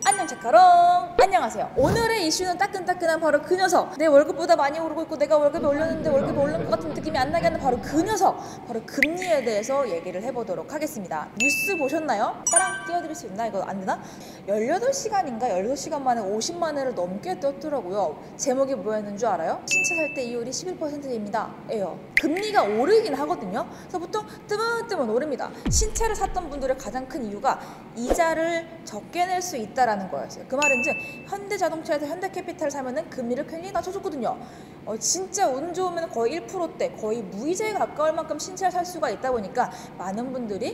안녕 착하롱. 안녕하세요. 오늘의 이슈는 따끈따끈한 바로 그 녀석. 내 월급보다 많이 오르고 있고 내가 월급이 올렸는데 월급이 오른 것 같은 느낌이 안 나게 하는 바로 그 녀석. 바로 금리에 대해서 얘기를 해보도록 하겠습니다. 뉴스 보셨나요? 따랑 띄워드릴 수 있나? 이거 안 되나? 18시간인가 16시간 만에 50만 원을 넘게 떴더라고요. 제목이 뭐였는 줄 알아요? 신차 살 때 이율이 11%입니다. 에요. 금리가 오르긴 하거든요. 그래서 보통 뜨문뜨문 오릅니다. 신차를 샀던 분들의 가장 큰 이유가 이자를 적게 낼 수 있다라는 거였어요. 그 말은즉 현대자동차에서 현대캐피탈을 사면은 금리를 굉장히 낮춰줬거든요. 진짜 운 좋으면 거의 1%대, 거의 무이자에 가까울 만큼 신차를 살 수가 있다 보니까 많은 분들이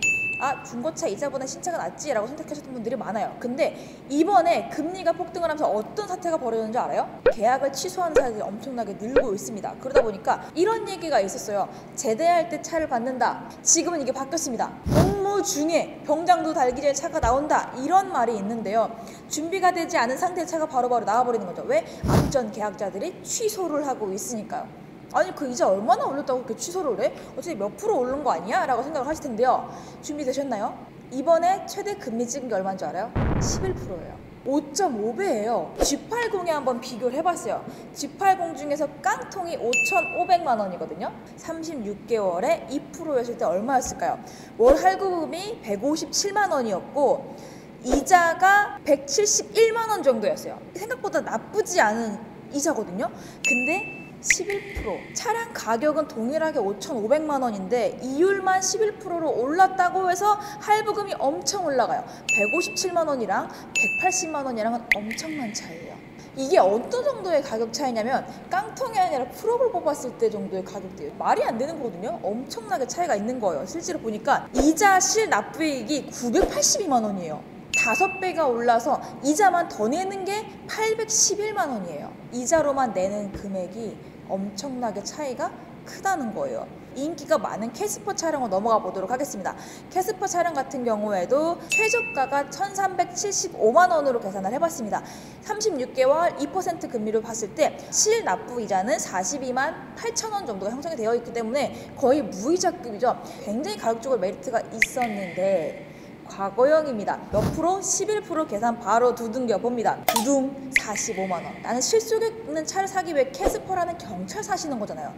중고차 이자보다 신차가 낫지라고 선택하셨던 분들이 많아요. 근데 이번에 금리가 폭등을 하면서 어떤 사태가 벌어졌는지 알아요? 계약을 취소하는 사람들이 엄청나게 늘고 있습니다. 그러다 보니까 이런 얘기가 있었어요. 제대할 때 차를 받는다. 지금은 이게 바뀌었습니다. 업무 중에 병장도 달기 전에 차가 나온다. 이런 말이 있는데요. 준비가 되지 않은 상태의 차가 바로바로 나와버리는 거죠. 왜? 앞전 계약자들이 취소를 하고 있으니까요. 아니 그 이자 얼마나 올렸다고 그렇게 취소를 해? 어차피 몇 프로 오른 거 아니야? 라고 생각을 하실 텐데요. 준비되셨나요? 이번에 최대 금리 찍은 게 얼마인 줄 알아요? 11%예요. 5.5배예요. G80에 한번 비교를 해봤어요. G80 중에서 깡통이 5,500만 원이거든요. 36개월에 2%였을 때 얼마였을까요? 월 할부금이 157만 원이었고 이자가 171만 원 정도였어요. 생각보다 나쁘지 않은 이자거든요. 근데 11%. 차량 가격은 동일하게 5,500만 원인데 이율만 11%로 올랐다고 해서 할부금이 엄청 올라가요. 157만 원이랑 180만 원이랑은 엄청난 차이예요. 이게 어떤 정도의 가격 차이냐면 깡통이 아니라 풀업을 뽑았을 때 정도의 가격대예요. 말이 안 되는 거거든요. 엄청나게 차이가 있는 거예요. 실제로 보니까 이자 실 납부액이 982만 원이에요. 5배가 올라서 이자만 더 내는 게 811만 원이에요. 이자로만 내는 금액이 엄청나게 차이가 크다는 거예요. 인기가 많은 캐스퍼 차량으로 넘어가 보도록 하겠습니다. 캐스퍼 차량 같은 경우에도 최저가가 1,375만 원으로 계산을 해봤습니다. 36개월 2% 금리로 봤을 때 실납부 이자는 42만 8천 원 정도가 형성이 되어 있기 때문에 거의 무이자급이죠. 굉장히 가격적으로 메리트가 있었는데 과거형입니다. 몇 프로? 11% 계산 바로 두둥겨 봅니다. 두둥 45만 원. 나는 실속에 있는 차를 사기 위해 캐스퍼라는 경차를 사시는 거잖아요.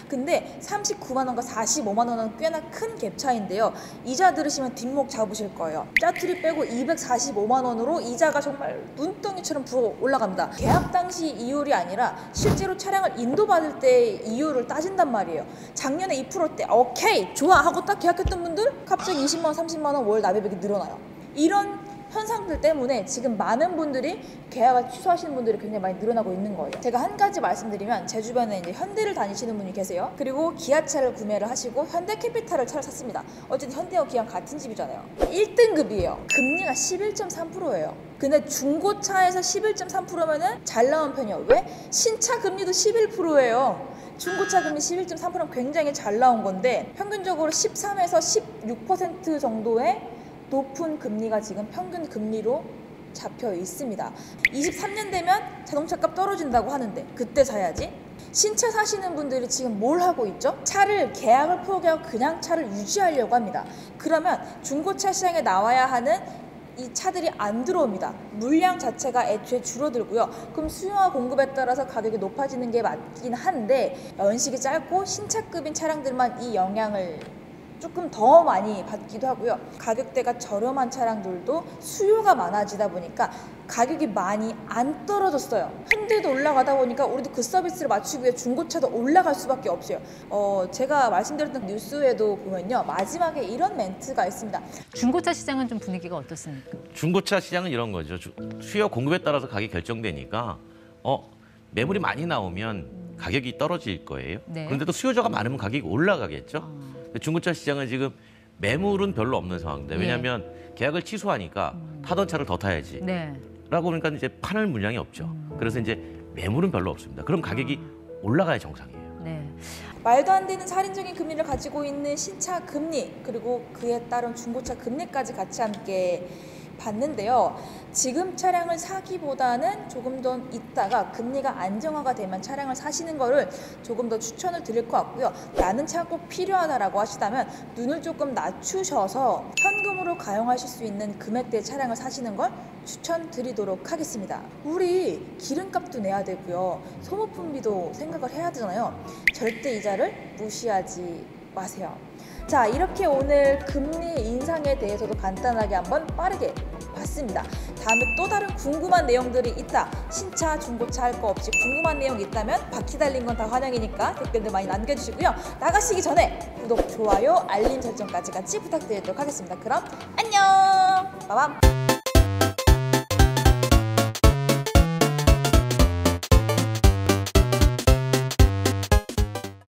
근데 39만 원과 45만 원은 꽤나 큰 갭 차인데요. 이자 들으시면 뒷목 잡으실 거예요. 짜투리 빼고 245만 원으로 이자가 정말 눈덩이처럼 부어 올라갑니다. 계약 당시 이율이 아니라 실제로 차량을 인도받을 때 이율을 따진단 말이에요. 작년에 2%대 오케이 좋아 하고 딱 계약했던 분들 갑자기 20만 원 30만 원 월 납입액이 늘어나요. 이런 현상들 때문에 지금 많은 분들이 계약을 취소하시는 분들이 굉장히 많이 늘어나고 있는 거예요. 제가 한 가지 말씀드리면 제 주변에 이제 현대를 다니시는 분이 계세요. 그리고 기아차를 구매를 하시고 현대캐피탈을 차를 샀습니다. 어쨌든 현대와 기아는 같은 집이잖아요. 1등급이에요. 금리가 11.3%예요. 근데 중고차에서 11.3%면은 잘 나온 편이에요. 왜? 신차 금리도 11%예요. 중고차 금리 11.3%면 굉장히 잘 나온 건데 평균적으로 13에서 16% 정도의 높은 금리가 지금 평균 금리로 잡혀 있습니다. 23년 되면 자동차 값 떨어진다고 하는데 그때 사야지. 신차 사시는 분들이 지금 뭘 하고 있죠? 차를 계약을 포기하고 그냥 차를 유지하려고 합니다. 그러면 중고차 시장에 나와야 하는 이 차들이 안 들어옵니다. 물량 자체가 애초에 줄어들고요. 그럼 수요와 공급에 따라서 가격이 높아지는 게 맞긴 한데 연식이 짧고 신차급인 차량들만 이 영향을 조금 더 많이 받기도 하고요. 가격대가 저렴한 차량들도 수요가 많아지다 보니까 가격이 많이 안 떨어졌어요. 현대도 올라가다 보니까 우리도 그 서비스를 맞추기 위해 중고차도 올라갈 수밖에 없어요. 제가 말씀드렸던 뉴스에도 보면요. 마지막에 이런 멘트가 있습니다. 중고차 시장은 좀 분위기가 어떻습니까? 중고차 시장은 이런 거죠. 수요 공급에 따라서 가격이 결정되니까 매물이 많이 나오면 가격이 떨어질 거예요. 네. 그런데 또 수요자가 많으면 가격이 올라가겠죠. 중고차 시장은 지금 매물은 별로 없는 상황인데 왜냐하면 계약을 취소하니까 타던 차를 더 타야지. 네. 라고 그러니까 이제 파는 물량이 없죠. 그래서 이제 매물은 별로 없습니다. 그럼 가격이 올라가야 정상이에요. 네. 말도 안 되는 살인적인 금리를 가지고 있는 신차 금리 그리고 그에 따른 중고차 금리까지 같이 함께 봤는데요. 지금 차량을 사기보다는 조금 더 있다가 금리가 안정화가 되면 차량을 사시는 거를 조금 더 추천을 드릴 것 같고요. 나는 차가 꼭 필요하다라고 하시다면 눈을 조금 낮추셔서 현금으로 가용하실 수 있는 금액대의 차량을 사시는 걸 추천드리도록 하겠습니다. 우리 기름값도 내야 되고요. 소모품비도 생각을 해야 되잖아요. 절대 이자를 무시하지 마세요. 자, 이렇게 오늘 금리 인상에 대해서도 간단하게 한번 빠르게 봤습니다. 다음에 또 다른 궁금한 내용들이 있다. 신차, 중고차 할 거 없이 궁금한 내용 있다면 바퀴 달린 건 다 환영이니까 댓글들 많이 남겨주시고요. 나가시기 전에 구독, 좋아요, 알림 설정까지 같이 부탁드리도록 하겠습니다. 그럼 안녕! 빠밤!